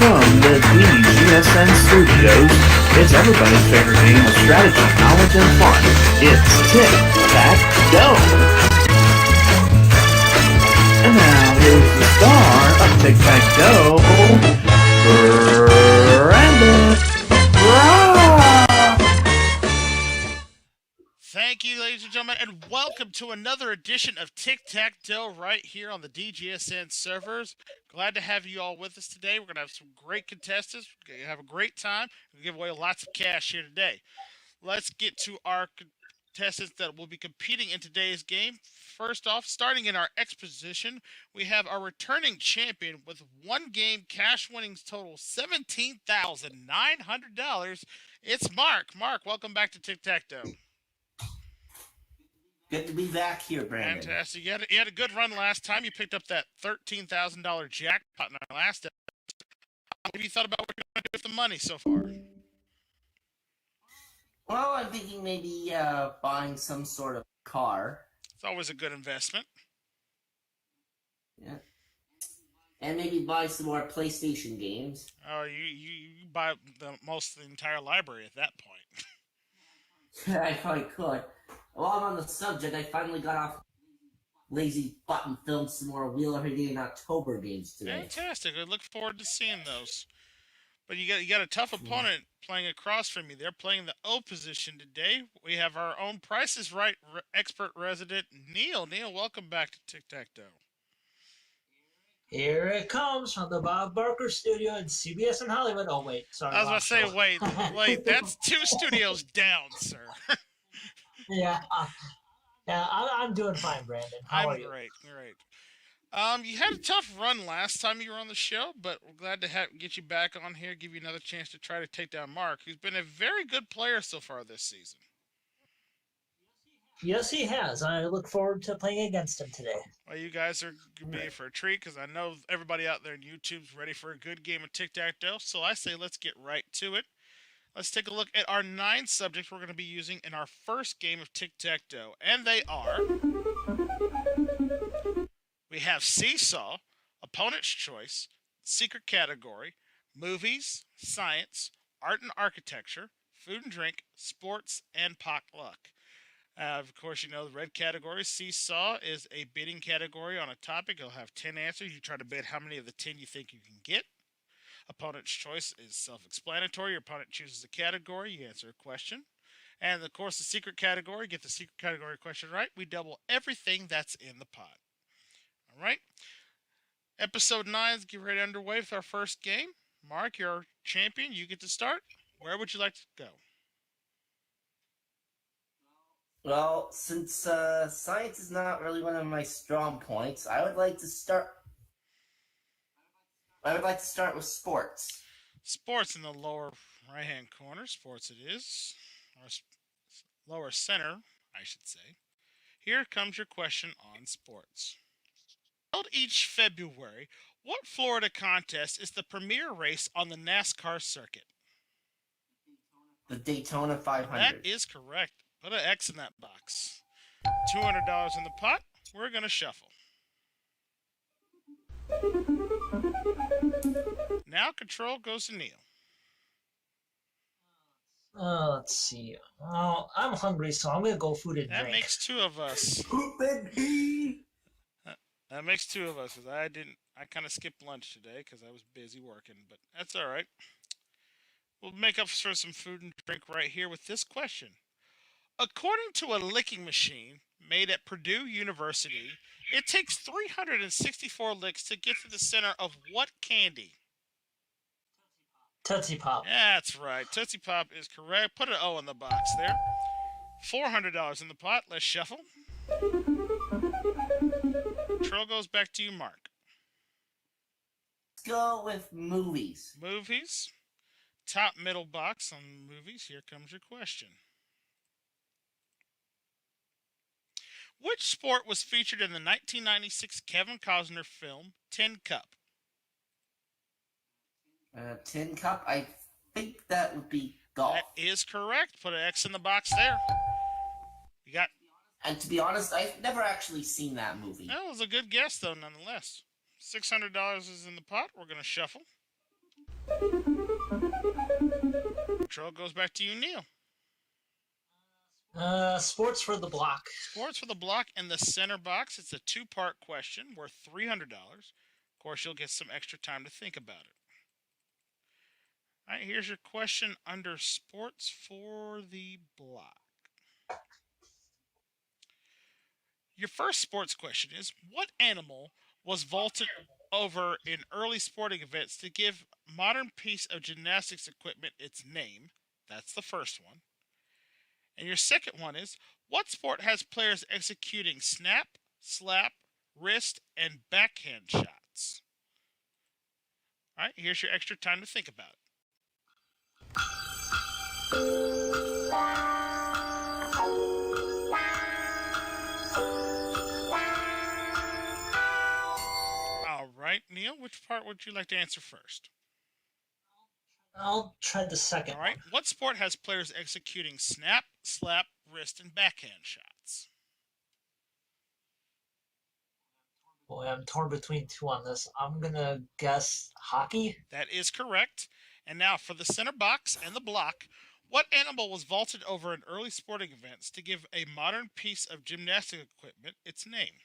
From the DGSN studios, it's everybody's favorite game of strategy, knowledge, and fun. It's Tic-tac-toe. And now here's the star of Tic-tac-toe, Brandon. Thank you, ladies and gentlemen, and welcome to another edition of Tic-tac-toe right here on the DGSN servers. Glad to have you all with us today. We're going to have some great contestants. We're going to have a great time. We'll give away lots of cash here today. Let's get to our contestants that will be competing in today's game. First off, starting in our X position, we have our returning champion with one game cash winnings total $17,900. It's Mark. Mark, welcome back to Tic-tac-toe. Good to be back here, Brandon. Fantastic. You had a good run last time. You picked up that $13,000 jackpot in our last episode. What have you thought about what you're going to do with the money so far? Well, I'm thinking maybe buying some sort of car. It's always a good investment. Yeah. And maybe buy some more PlayStation games. Oh, you buy most of the entire library at that point. I probably could. While I'm on the subject, I finally got off lazy button filmed some more Wheel of Day in October games today. Fantastic. I look forward to seeing those. But you got a tough opponent playing across from you. They're playing the O position today. We have our own Price is Right expert resident, Neil. Neil, welcome back to Tic-tac-toe. Here it comes from the Bob Barker studio in CBS in Hollywood. Oh, wait. Sorry. I was about to say, wait. That's 2 studios down, sir. Yeah, I'm doing fine, Brandon. How are you? Great. You had a tough run last time you were on the show, but we're glad to get you back on here, give you another chance to try to take down Mark, who's been a very good player so far this season. Yes, he has. I look forward to playing against him today. Well, you guys are going to be in for a treat, because I know everybody out there in YouTube's ready for a good game of Tic-tac-toe, so I say let's get right to it. Let's take a look at our 9 subjects we're going to be using in our first game of Tic-tac-toe. And they are... We have Seesaw, Opponent's Choice, Secret Category, Movies, Science, Art and Architecture, Food and Drink, Sports, and Potluck. Of course, you know the red category. Seesaw is a bidding category on a topic. You'll have 10 answers. You try to bid how many of the 10 you think you can get. Opponent's Choice is self-explanatory. Your opponent chooses a category. You answer a question. And, of course, the secret category. Get the secret category question right. We double everything that's in the pot. All right. Episode 9 is getting ready underway with our first game. Mark, you're our champion. You get to start. Where would you like to go? Well, since science is not really one of my strong points, I would like to start with sports. Sports in the lower right-hand corner. Sports it is. Or lower center, I should say. Here comes your question on sports. Held each February, what Florida contest is the premier race on the NASCAR circuit? The Daytona 500. That is correct. Put an X in that box. $200 in the pot. We're going to shuffle. Now control goes to Neil. Let's see. Oh, I'm hungry, so I'm going to go food and drink. That makes 2 of us. That makes 2 of us, because I kind of skipped lunch today because I was busy working, but that's all right. We'll make up for some food and drink right here with this question. According to a licking machine made at Purdue University, it takes 364 licks to get to the center of what candy? Tootsie Pop. Yeah, that's right. Tootsie Pop is correct. Put an O in the box there. $400 in the pot. Let's shuffle. Control goes back to you, Mark. Let's go with movies. Movies. Top middle box on movies. Here comes your question. Which sport was featured in the 1996 Kevin Costner film Tin Cup? Tin Cup, I think that would be golf. That is correct. Put an X in the box there. You got... And to be honest, I've never actually seen that movie. That was a good guess, though, nonetheless. $600 is in the pot. We're going to shuffle. Control goes back to you, Neil. Sports for the block. Sports for the block in the center box. It's a two-part question worth $300. Of course, you'll get some extra time to think about it. All right, here's your question under sports for the block. Your first sports question is, what animal was vaulted over in early sporting events to give modern piece of gymnastics equipment its name? That's the first one. And your second one is, what sport has players executing snap, slap, wrist, and backhand shots? All right, here's your extra time to think about it. All right, Neil, which part would you like to answer first? I'll try the second. All right, what sport has players executing snap, slap, wrist, and backhand shots? Boy, I'm torn between two on this. I'm gonna guess hockey. That is correct. And now for the center box and the block, what animal was vaulted over in early sporting events to give a modern piece of gymnastic equipment its name?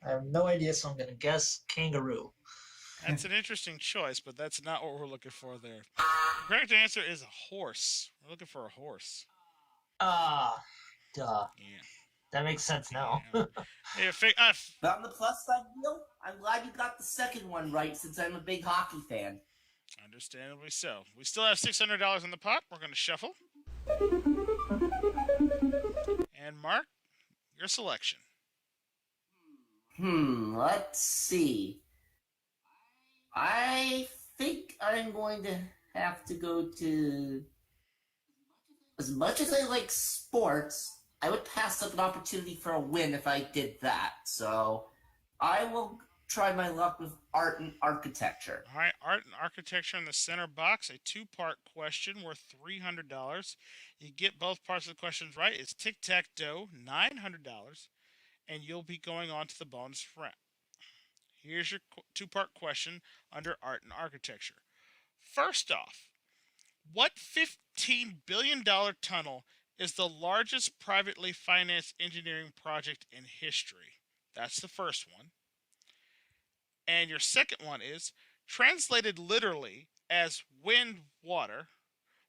I have no idea, so I'm gonna guess kangaroo. That's an interesting choice, but that's not what we're looking for there. The correct answer is a horse. We're looking for a horse. Ah, duh. Yeah. That makes sense now. Yeah. But on the plus side, Neil, I'm glad you got the second one right since I'm a big hockey fan. Understandably so. We still have $600 in the pot. We're going to shuffle. And Mark, your selection. Let's see. I think I'm going to have to go to... As much as I like sports, I would pass up an opportunity for a win if I did that. So I will try my luck with art and architecture. All right, art and architecture in the center box, a two-part question worth $300. You get both parts of the questions right. It's tic-tac-toe, $900, and you'll be going on to the bonus round. Here's your two-part question under art and architecture. First off, what $15 billion tunnel is the largest privately financed engineering project in history? That's the first one. And your second one is, translated literally as wind, water,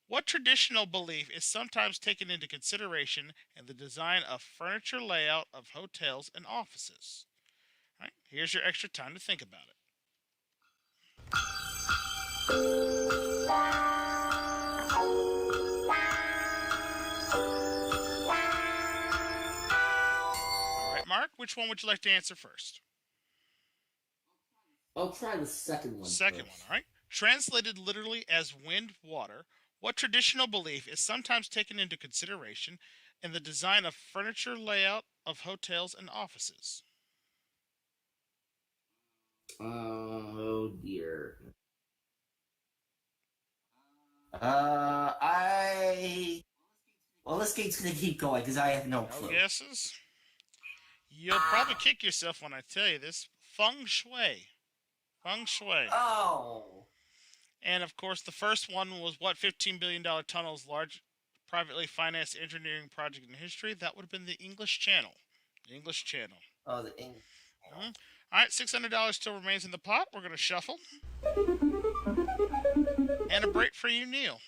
what traditional belief is sometimes taken into consideration in the design of furniture layout of hotels and offices? All right, here's your extra time to think about it. All right, Mark, which one would you like to answer first? I'll try the second one. Second one, all right. Translated literally as wind, water, what traditional belief is sometimes taken into consideration in the design of furniture layout of hotels and offices? Oh dear. Well, this game's gonna keep going because I have no No clue. guesses? You'll probably kick yourself when I tell you this. Feng Shui. Feng Shui. Oh. And of course, the first one was what $15 billion tunnel's large privately financed engineering project in history. That would have been the English Channel. The English Channel. Oh, the English. Mm-hmm. All right, $600 still remains in the pot. We're going to shuffle. And a break for you, Neil.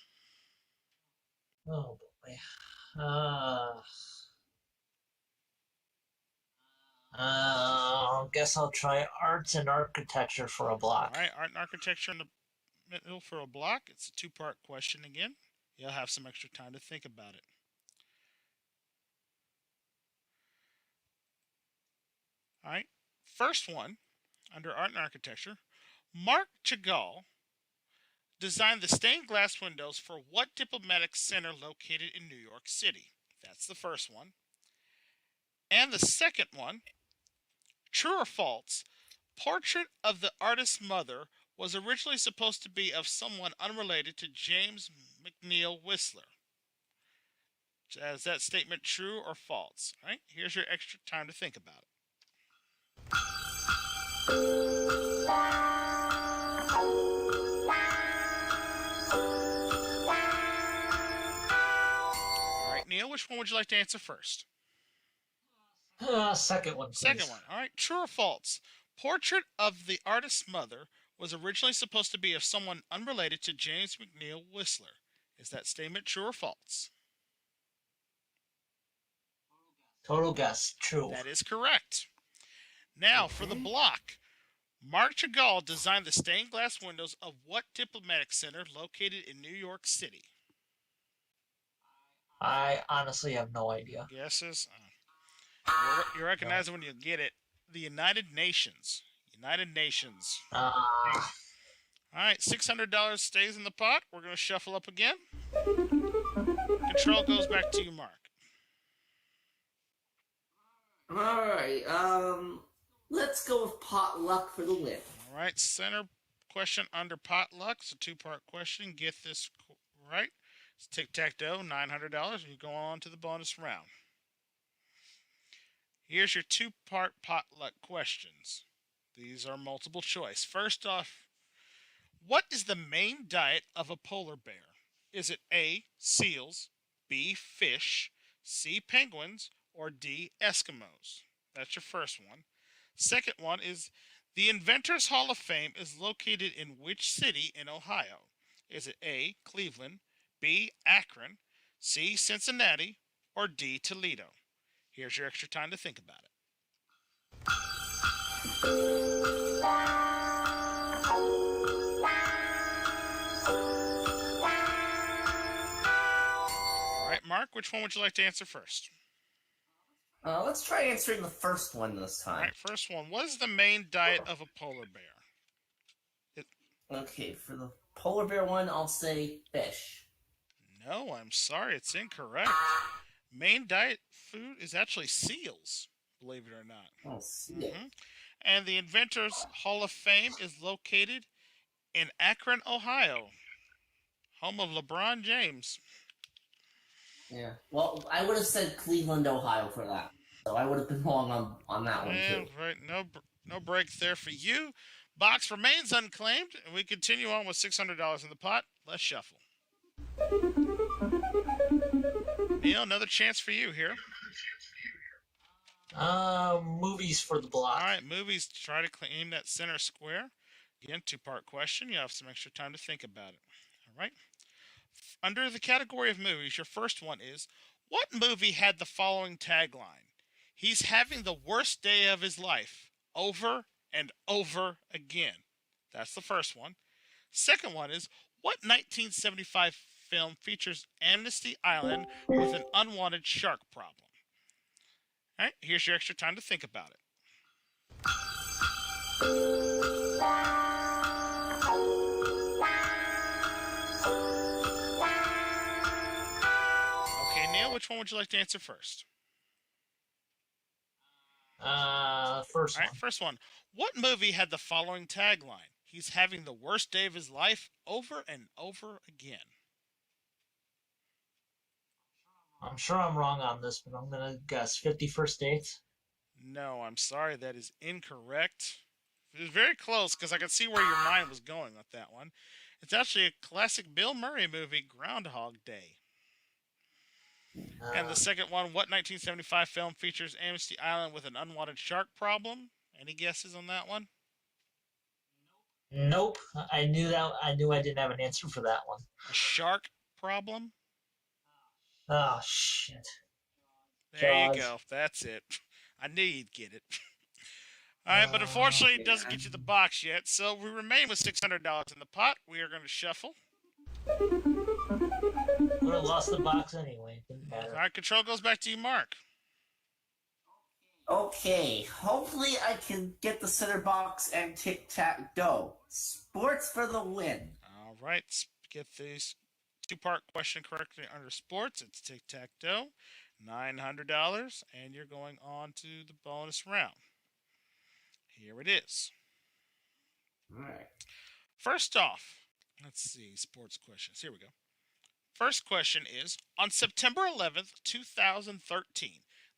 Oh boy. Guess I'll try arts and architecture for a block. All right, art and architecture in the middle for a block. It's a two-part question again. You'll have some extra time to think about it. All right, first one under art and architecture. Marc Chagall designed the stained glass windows for what diplomatic center located in New York City? That's the first one. And the second one, true or false, portrait of the artist's mother was originally supposed to be of someone unrelated to James McNeill Whistler. Is that statement true or false? All right, here's your extra time to think about it. All right, Neil, which one would you like to answer first? Second one, please. Second one. All right, true or false? Portrait of the artist's mother was originally supposed to be of someone unrelated to James McNeill Whistler. Is that statement true or false? Total guess. True. That is correct. Now, for the block. Marc Chagall designed the stained glass windows of what diplomatic center located in New York City? I honestly have no idea. Guesses? You recognize it when you get it. The United Nations. United Nations. All right, $600 stays in the pot. We're going to shuffle up again. Control goes back to you, Mark. Alright, let's go with potluck for the win. All right, center question under potluck. It's a two-part question. Get this right. It's tic-tac-toe, $900, and you go on to the bonus round. Here's your two-part potluck questions. These are multiple choice. First off, what is the main diet of a polar bear? Is it A, seals, B, fish, C, penguins, or D, Eskimos? That's your first one. Second one is, the Inventors Hall of Fame is located in which city in Ohio? Is it A, Cleveland, B, Akron, C, Cincinnati, or D, Toledo? Here's your extra time to think about it. All right, Mark, which one would you like to answer first? Let's try answering the first one this All time. right, first one. What is the main diet of a polar bear? Okay, for the polar bear one, I'll say fish. No, I'm sorry, it's incorrect. Main diet food is actually seals, believe it or not. Oh, see it. And the Inventors Hall of Fame is located in Akron, Ohio, home of LeBron James. Yeah. Well, I would have said Cleveland, Ohio for that. So I would have been wrong on that one, too. Right, no break there for you. Box remains unclaimed, and we continue on with $600 in the pot. Let's shuffle. Neil, another chance for you here. Movies for the block. All right, movies. Try to claim that center square. Again, two-part question. You have some extra time to think about it. All right. Under the category of movies, your first one is, what movie had the following tagline? He's having the worst day of his life, over and over again. That's the first one. Second one is, what 1975 film features Amnesty Island with an unwanted shark problem? All right, here's your extra time to think about it. Okay, Neil, which one would you like to answer first? First All one. right, first one. What movie had the following tagline? He's having the worst day of his life over and over again. I'm sure I'm wrong on this, but I'm gonna guess 51st Dates. No, I'm sorry, that is incorrect. It was very close because I could see where your mind was going with that one. It's actually a classic Bill Murray movie, Groundhog Day. And the second one, what 1975 film features Amnesty Island with an unwanted shark problem? Any guesses on that one? Nope. I knew that. I knew I didn't have an answer for that one. A shark problem? Oh shit. There you Jaws. go. That's it. I knew you'd get it. All right, but unfortunately, it doesn't get you the box yet. So we remain with $600 in the pot. We are going to shuffle. Would have lost the box anyway. Didn't matter. All right, control goes back to you, Mark. Okay, hopefully I can get the center box and tic-tac-toe. Sports for the win. All right, let's get this two-part question correctly under sports. It's tic-tac-toe, $900, and you're going on to the bonus round. Here it is. Alright. First off, let's see, sports questions. Here we go. First question is, on September 11th, 2013,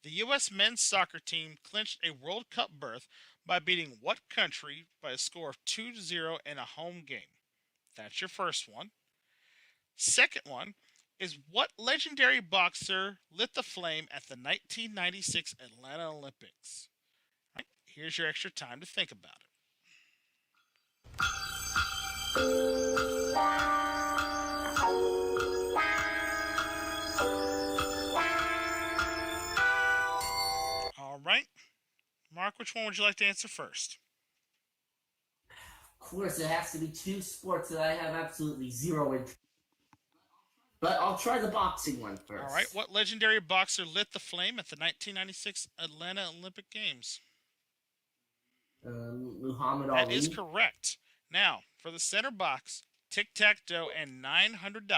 the U.S. men's soccer team clinched a World Cup berth by beating what country by a score of 2-0 in a home game? That's your first one. Second one is, what legendary boxer lit the flame at the 1996 Atlanta Olympics? All right, here's your extra time to think about it. All right. Mark, which one would you like to answer first? Of course, it has to be two sports that I have absolutely zero interest. But I'll try the boxing one first. All right. What legendary boxer lit the flame at the 1996 Atlanta Olympic Games? Muhammad Ali. That is correct. Now, for the center box, tic-tac-toe, and $900.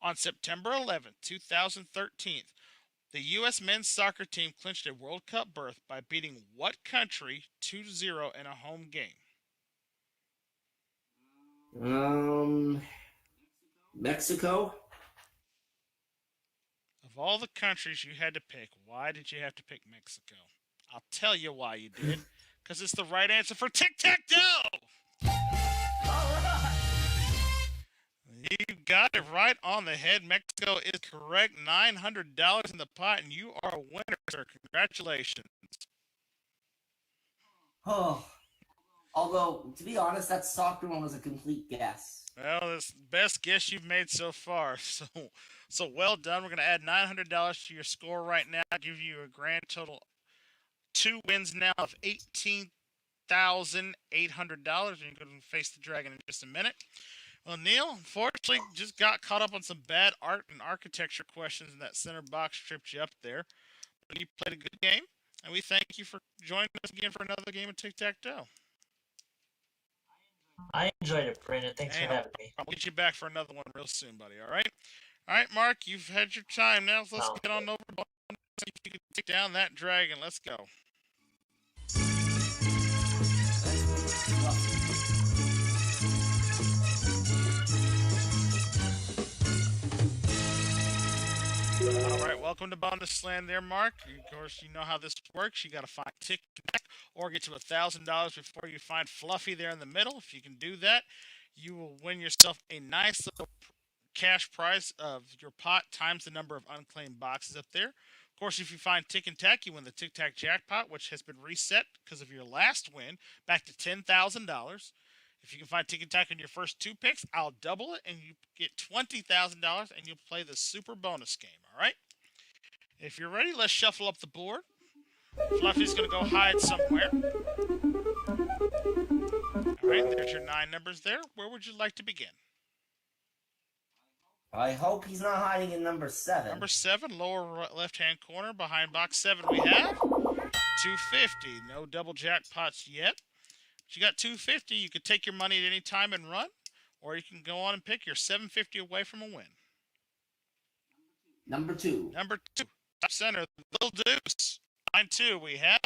On September 11th, 2013, the U.S. men's soccer team clinched a World Cup berth by beating what country 2-0 in a home game? Mexico? Of all the countries you had to pick, why did you have to pick Mexico? I'll tell you why you did. Because it's the right answer for tic-tac-toe! You got it right on the head. Mexico is correct. $900 in the pot, and you are a winner, sir. Congratulations. Oh. Although, to be honest, that soccer one was a complete guess. Well, it's the best guess you've made so far. So well done. We're going to add $900 to your score right now. Give you a grand total 2 wins now of $18,800. And you're going to face the dragon in just a minute. Well, Neil, unfortunately, just got caught up on some bad art and architecture questions, and that center box tripped you up there. But you played a good game, and we thank you for joining us again for another game of Tic-Tac-Toe. I enjoyed it, Brandon. Thanks for having me. I'll get you back for another one real soon, buddy. All right? All right, Mark, you've had your time now. So let's get on over. See if you can take down that dragon. Let's go. All right, welcome to Bonus Land there, Mark. Of course, you know how this works. You got to find Tic-Tac or get to $1,000 before you find Fluffy there in the middle. If you can do that, you will win yourself a nice little cash prize of your pot times the number of unclaimed boxes up there. Of course, if you find Tic and Tac, you win the Tic-Tac jackpot, which has been reset because of your last win, back to $10,000. If you can find Tic and Tac on your first 2 picks, I'll double it, and you get $20,000, and you'll play the super bonus game, all right? If you're ready, let's shuffle up the board. Fluffy's going to go hide somewhere. All right, there's your 9 numbers there. Where would you like to begin? I hope he's not hiding in number 7. Number 7, lower left-hand corner. Behind box 7, we have $250. No double jackpots yet. If you got $250, you could take your money at any time and run, or you can go on and pick your $750 away from a win. Number 2. Number 2, top center, Little Deuce. Line 2, we have.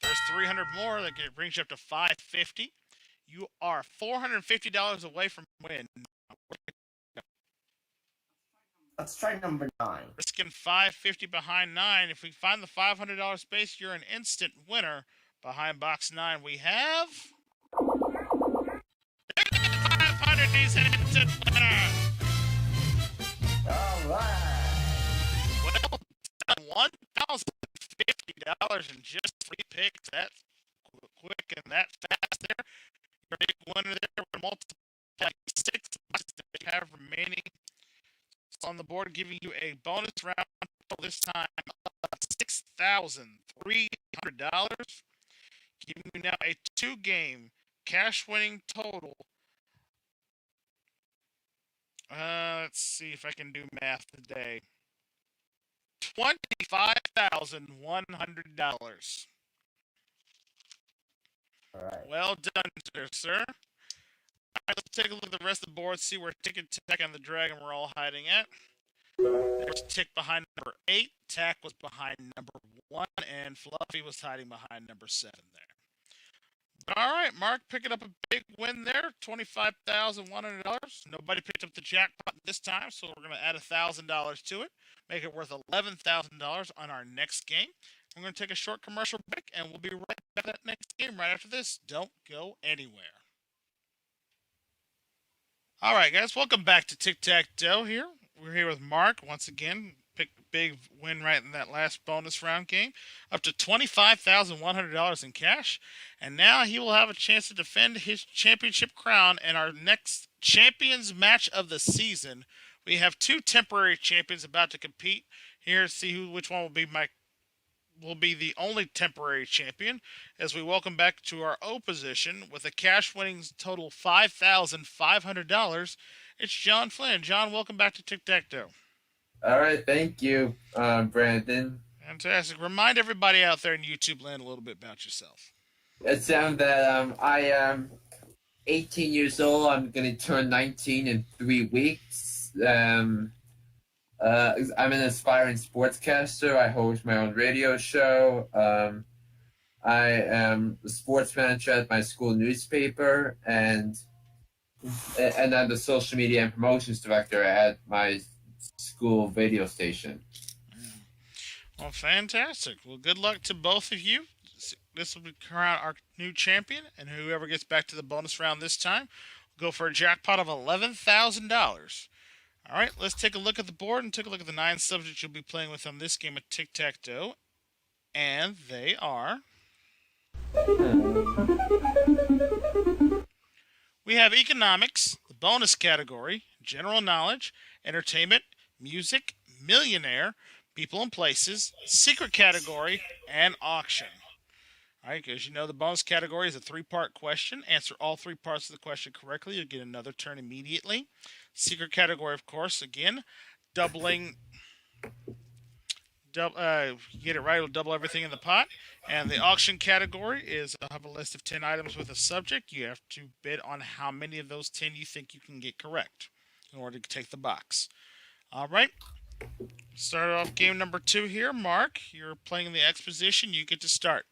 There's 300 more. That brings you up to $550. You are $450 away from a win. Let's try number 9. Risking $550 behind 9. If we find the $500 space, you're an instant winner. Behind box 9, we have 500. He's an instant winner. All right. Well done. $1,050 in just 3 picks. That's quick and that fast there. Your big winner there with multiple 6 boxes that we have remaining on the board, giving you a bonus round this time of $6,300. Giving you now a 2-game cash winning total. Let's see if I can do math today. $25,100. All right. Well done, sir. All right, let's take a look at the rest of the board, see where Tic and Tac and the Dragon were all hiding at. There's Tic behind number 8, Tac was behind number 1, and Fluffy was hiding behind number 7 there. All right, Mark picking up a big win there, $25,100. Nobody picked up the jackpot this time, so we're going to add $1,000 to it, make it worth $11,000 on our next game. We're going to take a short commercial break, and we'll be right back to that next game right after this. Don't go anywhere. All right, guys, welcome back to Tic-tac-toe here. We're here with Mark once again. Picked a big win right in that last bonus round game, up to $25,100 in cash. And now he will have a chance to defend his championship crown in our next champions match of the season. We have two temporary champions about to compete here. See which one will be the only temporary champion as we welcome back to our O position with a cash winnings total $5,500. It's John Flynn. John, welcome back to Tic-tac-toe. All right, thank you, Brandon. Fantastic. Remind everybody out there in YouTube land a little bit about yourself. It sounds that I am 18 years old. I'm going to turn 19 in 3 weeks. I'm an aspiring sportscaster. I host my own radio show. I am the sports manager at my school newspaper, and I'm the social media and promotions director at my school radio station. Well, fantastic. Well, good luck to both of you. This will be crown our new champion, and whoever gets back to the bonus round this time will go for a jackpot of $11,000. All right, let's take a look at the board and take a look at the 9 subjects you'll be playing with on this game of Tic-tac-toe. And they are... We have economics, the bonus category, general knowledge, entertainment, music, millionaire, people and places, secret category, and auction. All right, because you know the bonus category is a 3-part question. Answer all 3 parts of the question correctly, you'll get another turn immediately. Secret category, of course, again, doubling. Get it right, it'll double everything in the pot. And the auction category is I have a list of 10 items with a subject. You have to bid on how many of those 10 you think you can get correct in order to take the box. All right. Start off game number 2 here. Mark, you're playing the exposition. You get to start.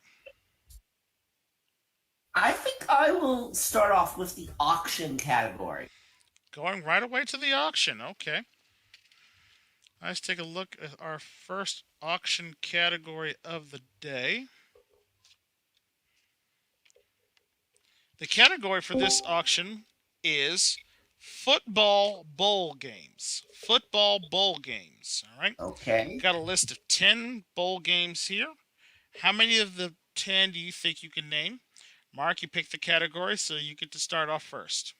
I think I will start off with the auction category. Going right away to the auction. Okay. Let's take a look at our first auction category of the day. The category for this auction is football bowl games. Football bowl games. All right. Okay. Got a list of 10 bowl games here. How many of the 10 do you think you can name? Mark, you picked the category, so you get to start off first.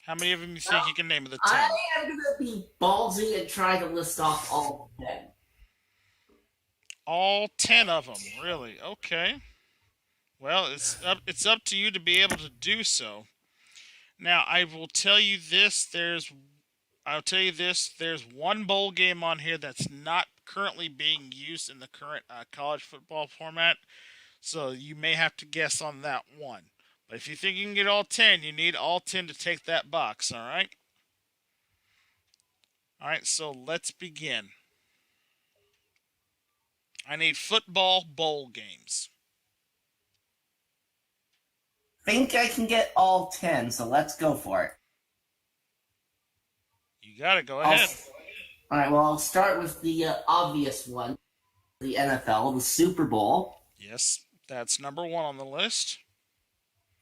How many of them you think you can name of the 10? I am going to be ballsy and try to list off all 10. All 10 of them, really? Okay. Well, it's up to you to be able to do so. Now, I will tell you this, there's one bowl game on here that's not currently being used in the current college football format, so you may have to guess on that one. But if you think you can get all 10, you need all 10 to take that box, all right? All right, so let's begin. I need football bowl games. Think I can get all 10, so let's go for it. You got to go ahead. All right, well, I'll start with the obvious one, the NFL, the Super Bowl. Yes, that's number 1 on the list.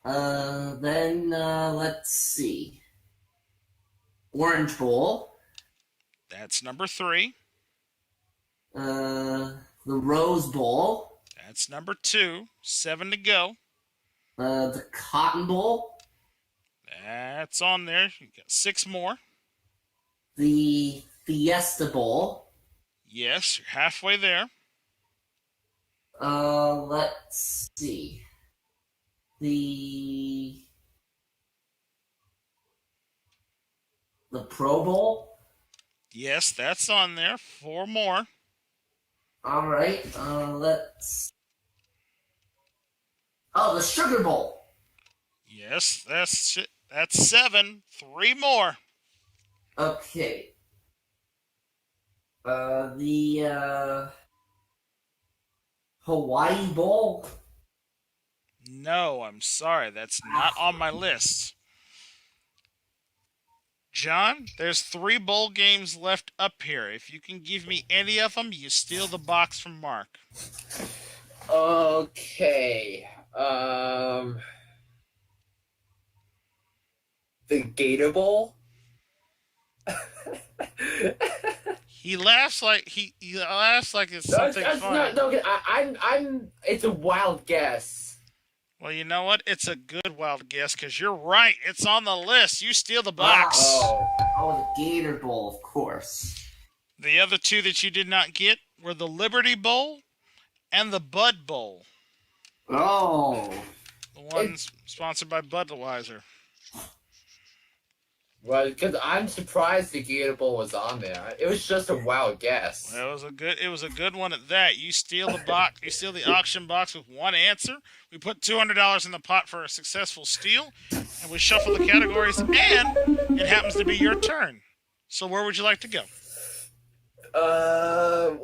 Then let's see. Orange Bowl. That's number 3. The Rose Bowl. That's number 2. 7 to go. The Cotton Bowl. That's on there. You got 6 more. The Fiesta Bowl. Yes, you're halfway there. Let's see. The Pro Bowl. Yes, that's on there. 4 more. All right. Let's. Oh, the Sugar Bowl. Yes, that's 7. 3 more. Okay. The Hawaii Bowl. No, I'm sorry. That's not on my list. John, there's 3 bowl games left up here. If you can give me any of them, you steal the box from Mark. Okay. The Gator Bowl. He laughs like he laughs like it's something funny. I'm. It's a wild guess. Well, you know what? It's a good wild guess because you're right. It's on the list. You steal the box. Oh. Oh, the Gator Bowl, of course. The other 2 that you did not get were the Liberty Bowl and the Bud Bowl. Oh. The ones sponsored by Budweiser. Well, because I'm surprised the Gator Bowl was on there. It was just a wild guess. Well, it was a good one at that. You steal the box. You steal the auction box with one answer. We put $200 in the pot for a successful steal, and we shuffle the categories. And it happens to be your turn. So where would you like to go?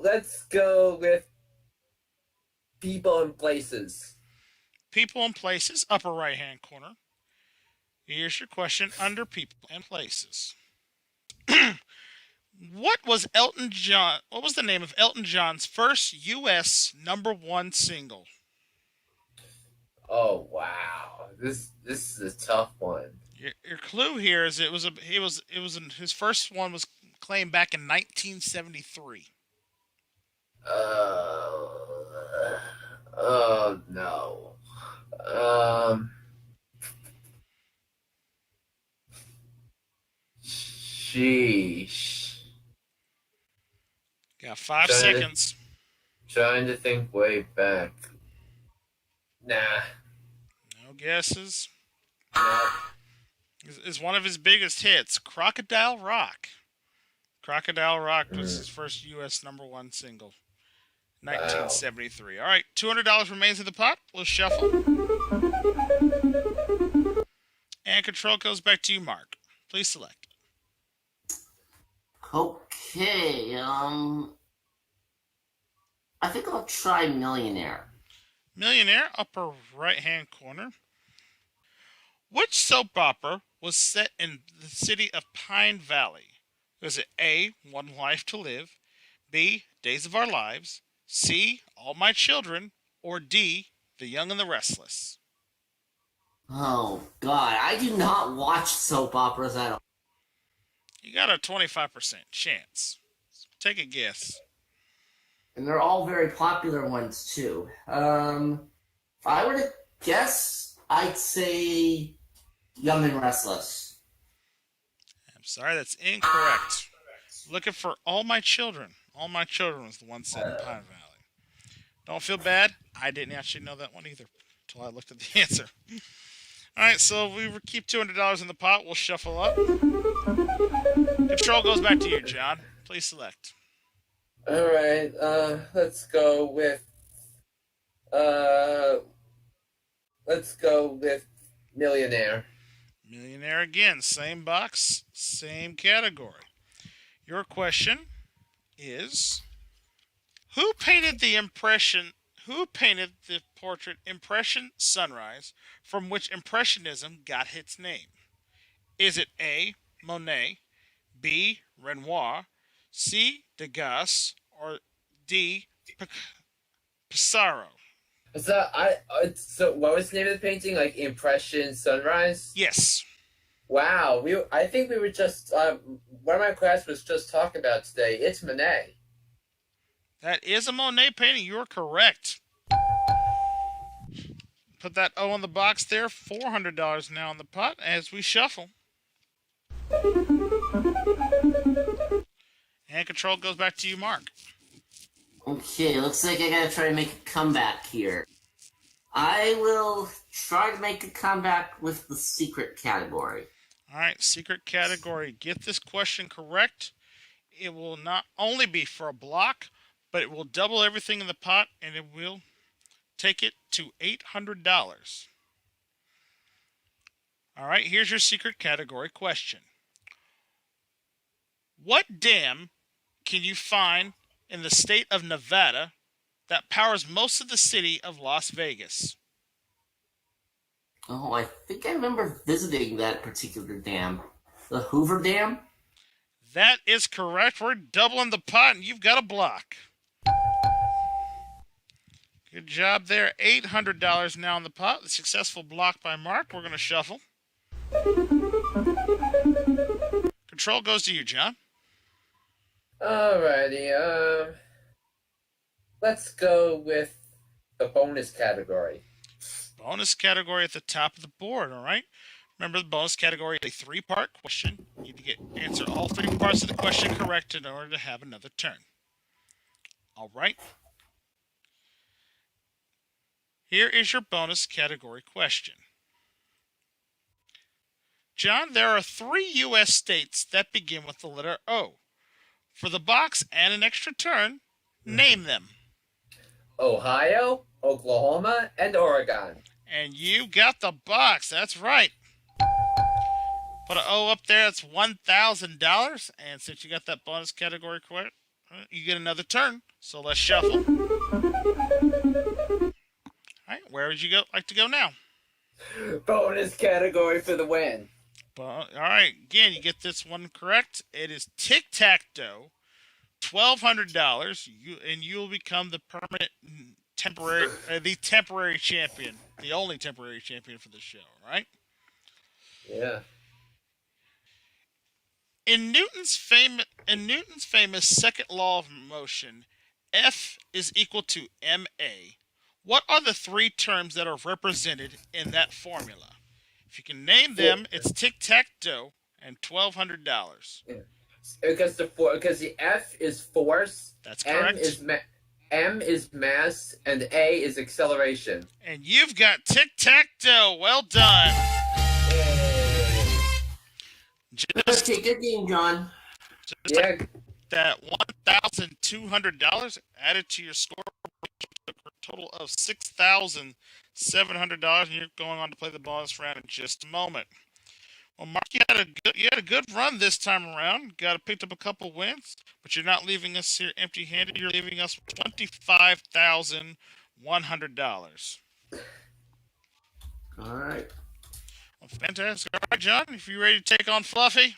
Let's go with people and places. People and places, upper right-hand corner. Here's your question under people and places. What was the name of Elton John's first US #1 single? Oh wow, this is a tough one. Your clue here is his first one was claimed back in 1973. Oh no. Sheesh. Got 5 seconds. Trying to think way back. Nah. No guesses. No. Is one of his biggest hits, Crocodile Rock. Crocodile Rock was his first U.S. #1 single. 1973. Wow. All right, $200 remains in the pot. We'll shuffle. And control goes back to you, Mark. Please select. Okay, I think I'll try Millionaire. Millionaire, upper right-hand corner. Which soap opera was set in the city of Pine Valley? Was it A, One Life to Live, B, Days of Our Lives, C, All My Children, or D, The Young and the Restless? Oh, God, I do not watch soap operas at all. You got a 25% chance. Take a guess. And they're all very popular ones, too. If I were to guess, I'd say Young and Restless. I'm sorry, that's incorrect. Looking for All My Children. All My Children was the one set in Pine Valley. Don't feel bad. I didn't actually know that one either until I looked at the answer. All right, so we keep $200 in the pot. We'll shuffle up. Control goes back to you, John. Please select. All right. Let's go with Millionaire. Millionaire again. Same box, same category. Your question is: Who painted the portrait Impression Sunrise, from which Impressionism got its name? Is it A, Monet, B, Renoir, C, Degas, or D, Pissarro? So what was the name of the painting? Like Impression Sunrise? Yes. Wow. I think we were just one of my class was just talking about today. It's Monet. That is a Monet painting. You're correct. Put that O on the box there. $400 now in the pot as we shuffle. And control goes back to you, Mark. Okay, looks like I gotta try to make a comeback here. I will try to make a comeback with the secret category. All right, secret category. Get this question correct. It will not only be for a block, but it will double everything in the pot, and it will take it to $800. All right, here's your secret category question. What dam can you find in the state of Nevada that powers most of the city of Las Vegas? Oh, I think I remember visiting that particular dam. The Hoover Dam? That is correct. We're doubling the pot, and you've got a block. Good job there. $800 now in the pot. The successful block by Mark. We're going to shuffle. Control goes to you, John. Alrighty, let's go with the bonus category. Bonus category at the top of the board, all right? Remember, the bonus category is a three-part question. You need to answer all three parts of the question correct in order to have another turn. All right? Here is your bonus category question. John, there are 3 U.S. states that begin with the letter O. For the box and an extra turn, name them. Ohio, Oklahoma, and Oregon. And you got the box. That's right. Put an O up there. That's $1,000. And since you got that bonus category correct, you get another turn. So let's shuffle. All right, where would you like to go now? Bonus category for the win. All right, again, you get this one correct. It is tic-tac-toe, $1,200. You will become the permanent temporary champion, the only temporary champion for the show. Right? Yeah. In Newton's famous second law of motion, F is equal to ma. What are the 3 terms that are represented in that formula? If you can name them, it's tic-tac-toe and $1,200. Yeah. Because the F is force, That's correct. M is mass, and A is acceleration. And you've got tic-tac-toe. Well done. Yay. Just Good game, John. Yeah. that $1,200 added to your score, a total of $6,700, and you're going on to play the bonus round in just a moment. Well, Mark, you had a good run this time around. Picked up a couple wins, but you're not leaving us here empty-handed. You're leaving us with $25,100. All right. Well, fantastic. All right, John, if you're ready to take on Fluffy.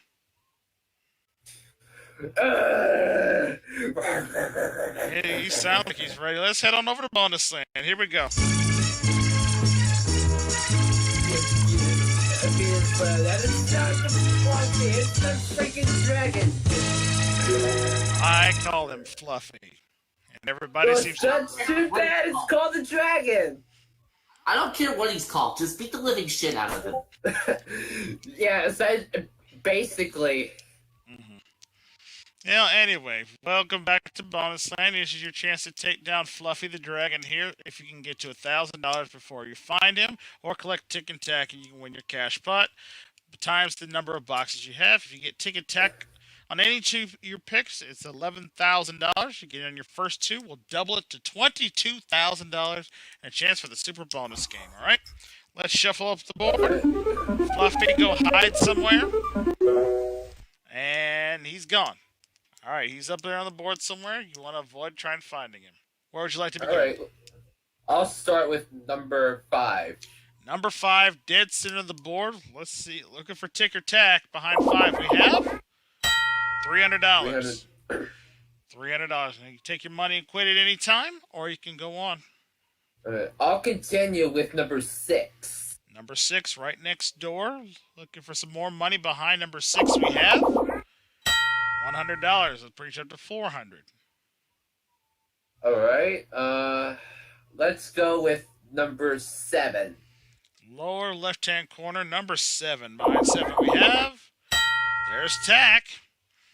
Hey, you sound like he's ready. Let's head on over to bonus land. Here we go. That is not the Fluffy, it's the freaking dragon. I call him Fluffy. And everybody seems to... That's too bad, it's called the dragon. I don't care what he's called. Just beat the living shit out of him. Yeah, basically... Yeah, anyway, welcome back to Bonus Land. This is your chance to take down Fluffy the Dragon here. If you can get to $1,000 before you find him, or collect Tick and Tack, and you can win your cash pot, times the number of boxes you have. If you get Tick and Tack on any 2 of your picks, it's $11,000. You get on your first 2, we'll double it to $22,000, and a chance for the super bonus game, all right? Let's shuffle up the board. Fluffy, go hide somewhere. And he's gone. All right, he's up there on the board somewhere. You want to avoid trying finding him. Where would you like to begin? All right. I'll start with number 5. Number 5, dead center of the board. Let's see. Looking for Tick or Tack. Behind 5, we have $300. $300. Now you can take your money and quit at any time, or you can go on. I'll continue with number 6. Number 6, right next door. Looking for some more money behind number 6, we have $100. Let's bring you up to $400. All right. Let's go with number 7. Lower left-hand corner, number 7. Behind 7, we have... There's Tack.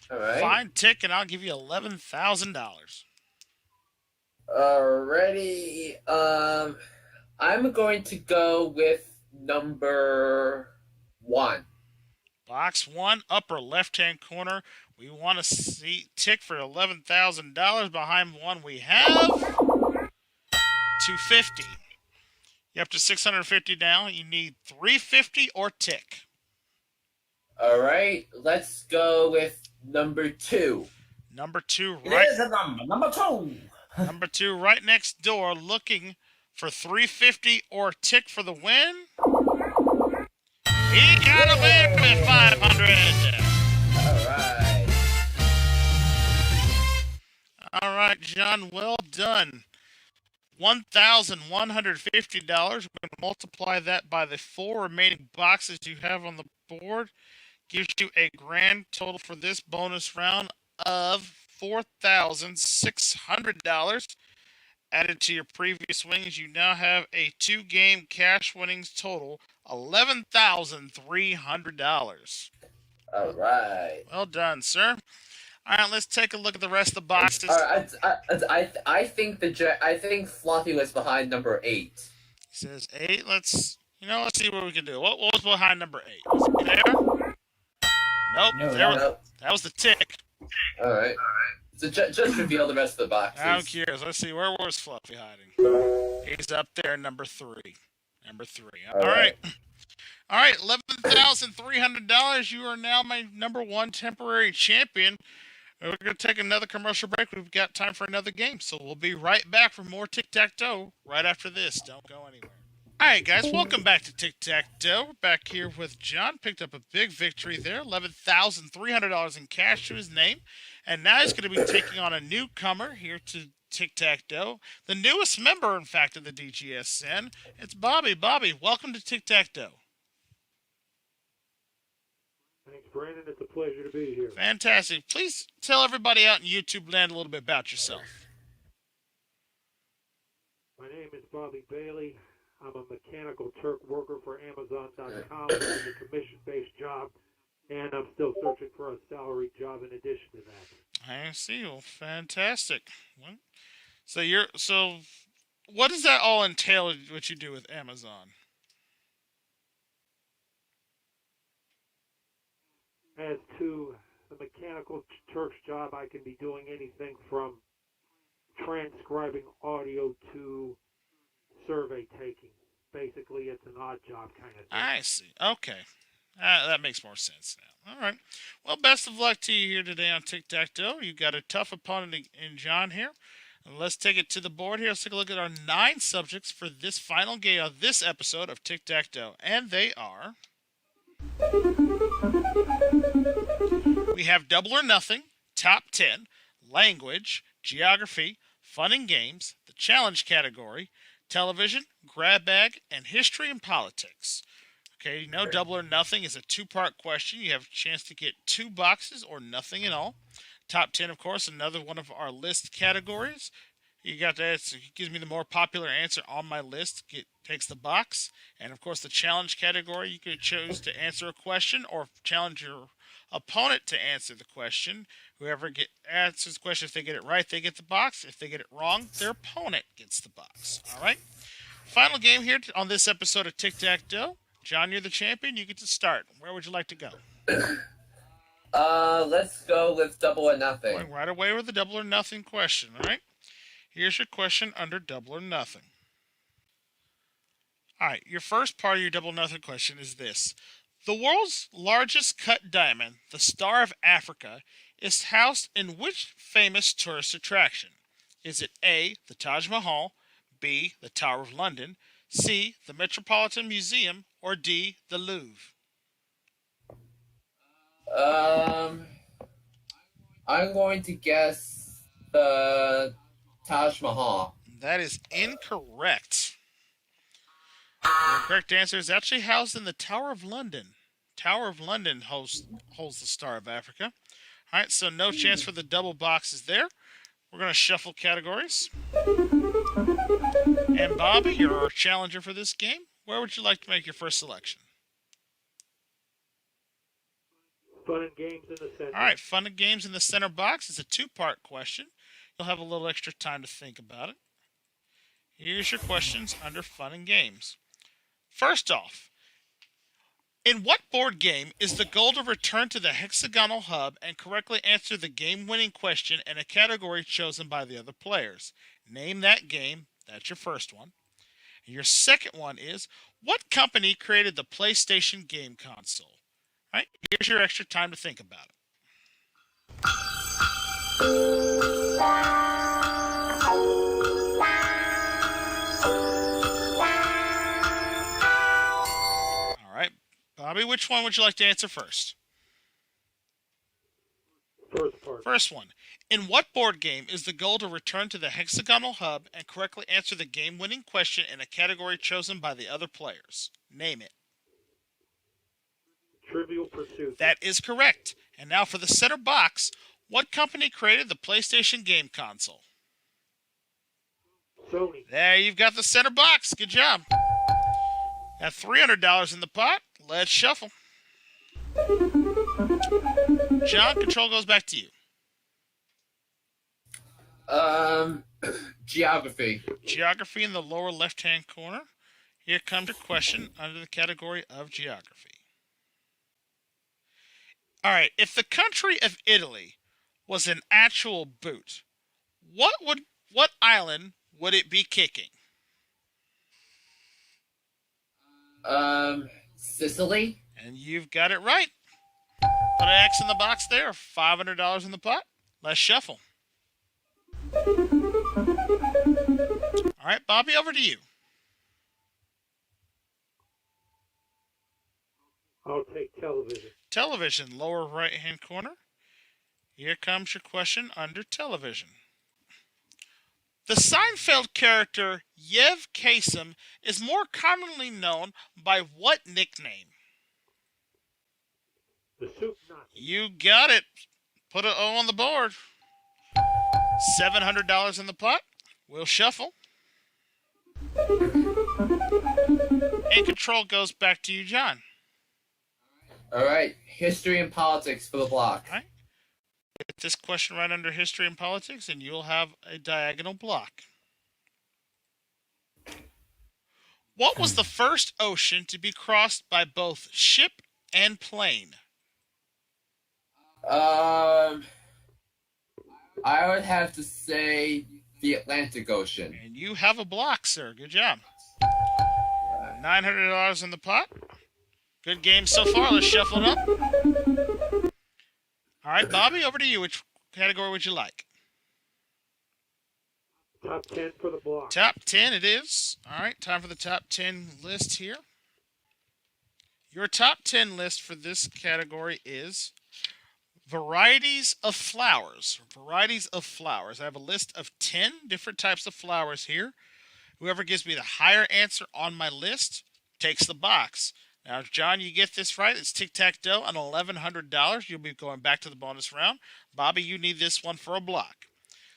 All right. Find Tick, and I'll give you $11,000. Alrighty. I'm going to go with number 1. Box 1, upper left-hand corner. We want to see Tick for $11,000. Behind 1, we have $250. You're up to $650 now. You need $350 or Tick. All right. Let's go with number 2. Number 2, It right. is a number 2. Number 2, right next door, looking for $350 or Tick for the win. He got away with 500. All right, John, well done. $1,150. We're going to multiply that by the 4 remaining boxes you have on the board. Gives you a grand total for this bonus round of $4,600. Added to your previous winnings, you now have a 2-game cash winnings total, $11,300. All right. Well done, sir. All right, let's take a look at the rest of the boxes. All right, I think I think Fluffy was behind number 8. He says 8. Let's see what we can do. What was behind number 8? Was it there? Nope. Nope. That was the tick. All right. So just reveal the rest of the boxes. I'm curious. Let's see. Where was Fluffy hiding? He's up there, number 3. Number 3. All right. All right, $11,300. You are now my number 1 temporary champion. We're going to take another commercial break. We've got time for another game, so we'll be right back for more Tic-tac-toe right after this. Don't go anywhere. All right, guys, welcome back to Tic-tac-toe. We're back here with John. Picked up a big victory there, $11,300 in cash to his name. And now he's going to be taking on a newcomer here to Tic-tac-toe. The newest member, in fact, of the DGSN. It's Bobby. Bobby, welcome to Tic-tac-toe. Thanks, Brandon. It's a pleasure to be here. Fantastic. Please tell everybody out in YouTube land a little bit about yourself. My name is Bobby Bailey. I'm a mechanical Turk worker for Amazon.com. It's a commission-based job, and I'm still searching for a salary job in addition to that. I see. Well, fantastic. So what does that all entail? What you do with Amazon? As to the mechanical Turk's job, I can be doing anything from transcribing audio to survey taking. Basically, it's an odd job kind of thing. I see. Okay. That makes more sense now. All right. Well, best of luck to you here today on Tic-tac-toe. You've got a tough opponent in John here. Let's take it to the board here. Let's take a look at our 9 subjects for this final game of this episode of Tic-tac-toe. And they are... We have Double or Nothing, Top 10, Language, Geography, Fun and Games, the Challenge category, Television, Grab Bag, and History and Politics. Okay, you know Double or Nothing is a 2-part question. You have a chance to get 2 boxes or nothing at all. Top 10, of course, another one of our list categories. You got that. So it gives me the more popular answer on my list. Takes the box. And, of course, the challenge category, you could choose to answer a question or challenge your opponent to answer the question. Whoever answers the question, if they get it right, they get the box. If they get it wrong, their opponent gets the box. All right? Final game here on this episode of Tic-tac-toe. John, you're the champion. You get to start. Where would you like to go? Let's go with Double or Nothing. Going right away with the Double or Nothing question, all right? Here's your question under Double or Nothing. All right, your first part of your Double or Nothing question is this. The world's largest cut diamond, the Star of Africa, is housed in which famous tourist attraction? Is it A, the Taj Mahal, B, the Tower of London, C, the Metropolitan Museum, or D, the Louvre? I'm going to guess the Taj Mahal. That is incorrect. The correct answer is actually housed in the Tower of London. Tower of London holds the Star of Africa. All right, so no chance for the double boxes there. We're going to shuffle categories. And Bobby, you're our challenger for this game. Where would you like to make your first selection? Fun and Games in the center. All right, Fun and Games in the center box is a 2-part question. You'll have a little extra time to think about it. Here's your questions under Fun and Games. First off, in what board game is the goal to return to the hexagonal hub and correctly answer the game-winning question in a category chosen by the other players? Name that game. That's your first one. Your second one is, what company created the PlayStation game console? All right, here's your extra time to think about it. Bobby, which one would you like to answer first? First part. First one. In what board game is the goal to return to the hexagonal hub and correctly answer the game-winning question in a category chosen by the other players? Name it. Trivial Pursuit. That is correct. And now for the center box. What company created the PlayStation game console? Sony. There, you've got the center box. Good job. Got $300 in the pot. Let's shuffle. John, control goes back to you. Geography. Geography in the lower left-hand corner. Here comes your question under the category of geography. All right, if the country of Italy was an actual boot, what island would it be kicking? Sicily. And you've got it right. Put an X in the box there. $500 in the pot. Let's shuffle. All right, Bobby, over to you. I'll take television. Television, lower right-hand corner. Here comes your question under television. The Seinfeld character Yev Kasem is more commonly known by what nickname? The Soup Nazi. You got it. Put an O on the board. $700 in the pot. We'll shuffle. And control goes back to you, John. All right. History and politics for the block. All right. Get this question right under history and politics, and you'll have a diagonal block. What was the first ocean to be crossed by both ship and plane? I would have to say the Atlantic Ocean. And you have a block, sir. Good job. $900 in the pot. Good game so far. Let's shuffle it up. All right, Bobby, over to you. Which category would you like? Top 10 for the block. Top 10 it is. All right, time for the top 10 list here. Your top 10 list for this category is varieties of flowers. Varieties of flowers. I have a list of 10 different types of flowers here. Whoever gives me the higher answer on my list takes the box. Now, John, you get this right. It's tic-tac-toe on $1,100. You'll be going back to the bonus round. Bobby, you need this one for a block.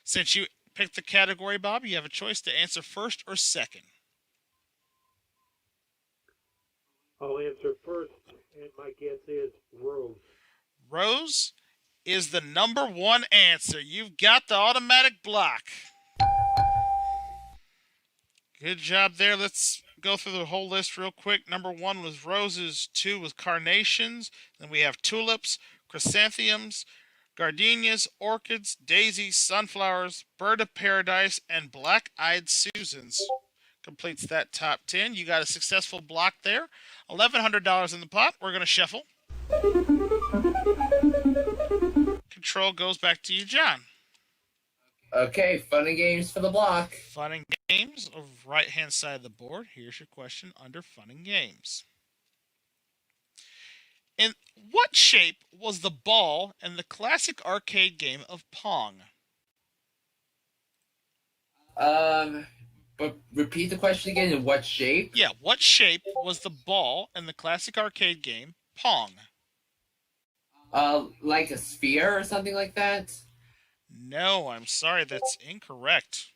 Since you picked the category, Bobby, you have a choice to answer first or second. I'll answer first, and my guess is Rose. Rose is the number one answer. You've got the automatic block. Good job there. Let's go through the whole list real quick. Number 1 was roses. 2 was carnations. Then we have tulips, chrysanthemums, gardenias, orchids, daisies, sunflowers, bird of paradise, and black-eyed Susans. Completes that top 10. You got a successful block there. $1,100 in the pot. We're going to shuffle. Control goes back to you, John. Okay, fun and games for the block. Fun and games, right-hand side of the board. Here's your question under fun and games. In what shape was the ball in the classic arcade game of Pong? But repeat the question again. In what shape? Yeah, what shape was the ball in the classic arcade game Pong? Like a sphere or something like that? No, I'm sorry, that's incorrect.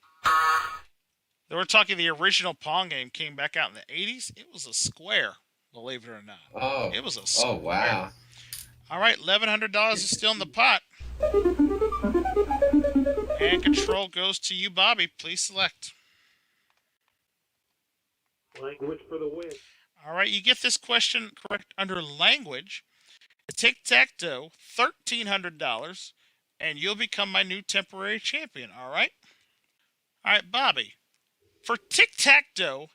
They were talking the original Pong game came back out in the 80s. It was a square, believe it or not. Oh. It was a square. Oh, wow. All right, $1,100 is still in the pot. And control goes to you, Bobby. Please select. Language for the win. All right, you get this question correct under language. Tic-tac-toe, $1,300, and you'll become my new temporary champion, all right? All right, Bobby. For tic-tac-toe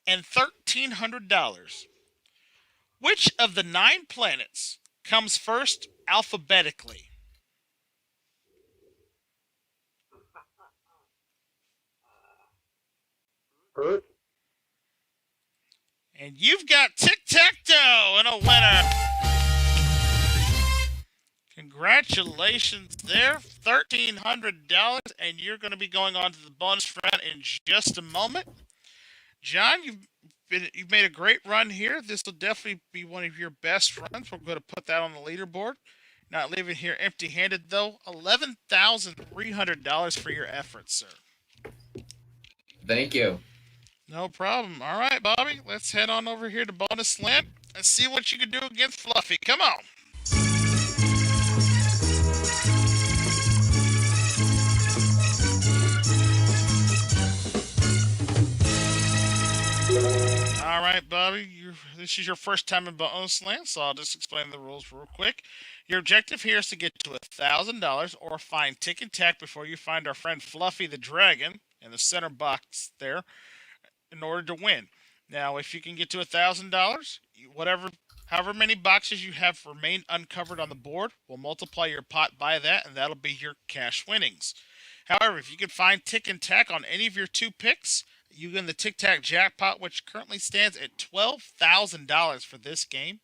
and $1,300, which of the 9 planets comes first alphabetically? Earth. And you've got Tic-tac-toe and a winner. Congratulations there. $1,300. And you're going to be going on to the bonus round in just a moment. John, you've made a great run here. This will definitely be one of your best runs. We're going to put that on the leaderboard. Not leaving here empty-handed, though. $11,300 for your efforts, sir. Thank you. No problem. All right, Bobby, let's head on over here to Bonus Land and see what you can do against Fluffy. Come on. All right, Bobby, this is your first time in Bonus Land, so I'll just explain the rules real quick. Your objective here is to get to $1,000 or find Tic-tac before you find our friend Fluffy the Dragon in the center box there in order to win. Now, if you can get to $1,000, however many boxes you have remain uncovered on the board, we'll multiply your pot by that, and that'll be your cash winnings. However, if you can find Tic-tac on any of your 2 picks, you win the Tic-tac jackpot, which currently stands at $12,000 for this game.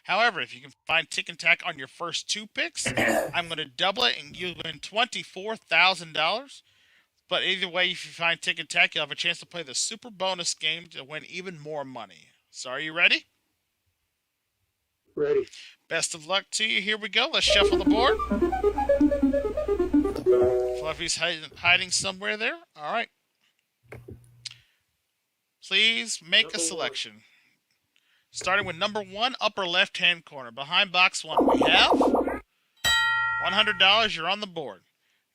However, if you can find Tic-tac on your first 2 picks, I'm going to double it and you win $24,000. But either way, if you find Tic-tac, you'll have a chance to play the super bonus game to win even more money. So are you ready? Ready. Best of luck to you. Here we go. Let's shuffle the board. Fluffy's hiding somewhere there. All right. Please make a selection. Starting with number 1, upper left-hand corner. Behind box 1, we have $100. You're on the board.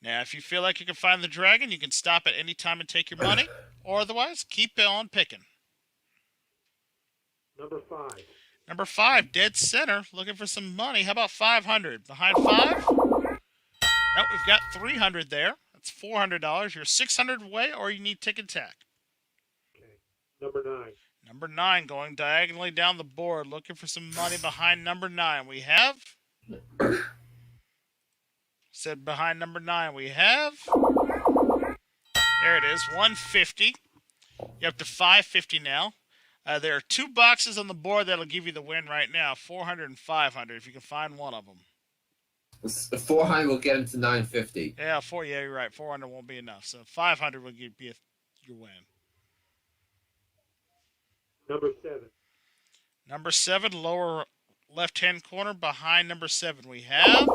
Now, if you feel like you can find the dragon, you can stop at any time and take your money. Or otherwise, keep on picking. Number 5. Number 5, dead center, looking for some money. How about 500? Behind 5? Nope, we've got 300 there. That's $400. You're 600 away, or you need Tic-tac. Okay. Number 9. Number 9, going diagonally down the board, looking for some money behind number 9. We have... Said behind number 9, we have... There it is, 150. You're up to 550 now. There are 2 boxes on the board that'll give you the win right now, 400 and 500, if you can find one of them. 400 will get him to 950. Yeah, you're right. 400 won't be enough, so 500 will be your win. Number 7. Number 7, lower left-hand corner, behind number 7, we have...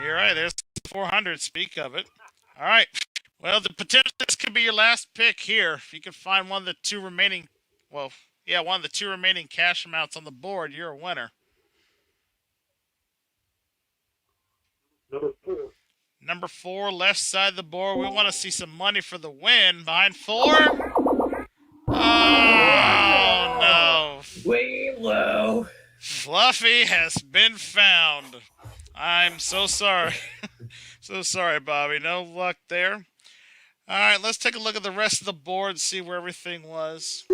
You're right, there's 400, speak of it. All right, well, the potential, this could be your last pick here. If you can find one of the 2 remaining, one of the 2 remaining cash amounts on the board, you're a winner. Number 4. Number 4, left side of the board, we want to see some money for the win. Behind 4... Oh, no. Way low. Fluffy has been found. I'm so sorry. So sorry, Bobby. No luck there. All right, let's take a look at the rest of the board, see where everything was.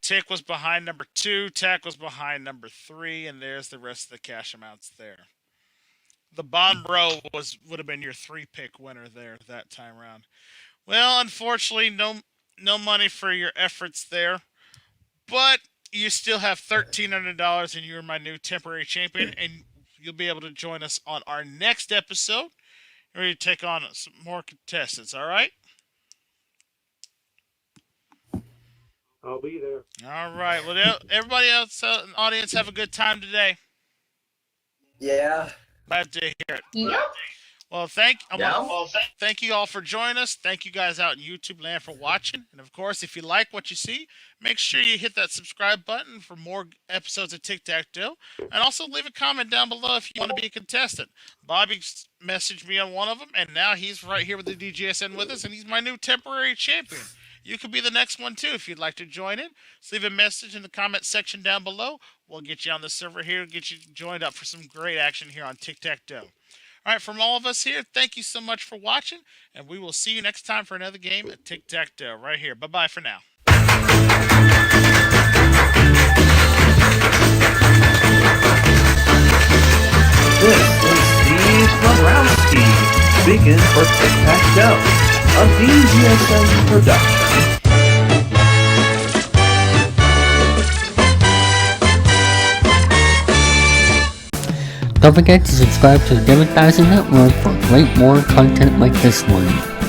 Tick was behind number 2. Tack was behind number 3. And there's the rest of the cash amounts there. The bottom row would have been your 3-pick winner there that time around. Well, unfortunately, no money for your efforts there. But you still have $1,300 and you're my new temporary champion. And you'll be able to join us on our next episode. We're going to take on some more contestants, all right? I'll be there. All right. Well, everybody else in the audience have a good time today. Yeah. Glad to hear it. Yep. Well, thank you all for joining us. Thank you guys out in YouTube land for watching. And, of course, if you like what you see, make sure you hit that subscribe button for more episodes of Tic-tac-toe. And also leave a comment down below if you want to be a contestant. Bobby messaged me on one of them, and now he's right here with the DGSN with us, and he's my new temporary champion. You could be the next one, too, if you'd like to join in. Just leave a message in the comment section down below. We'll get you on the server here, get you joined up for some great action here on Tic-tac-toe. All right, from all of us here, thank you so much for watching, and we will see you next time for another game at Tic-tac-toe right here. Bye-bye for now. This is Steve Komrowski speaking for Tic-tac-toe, a DGSN production. Don't forget to subscribe to the Democracy Network for great more content like this one.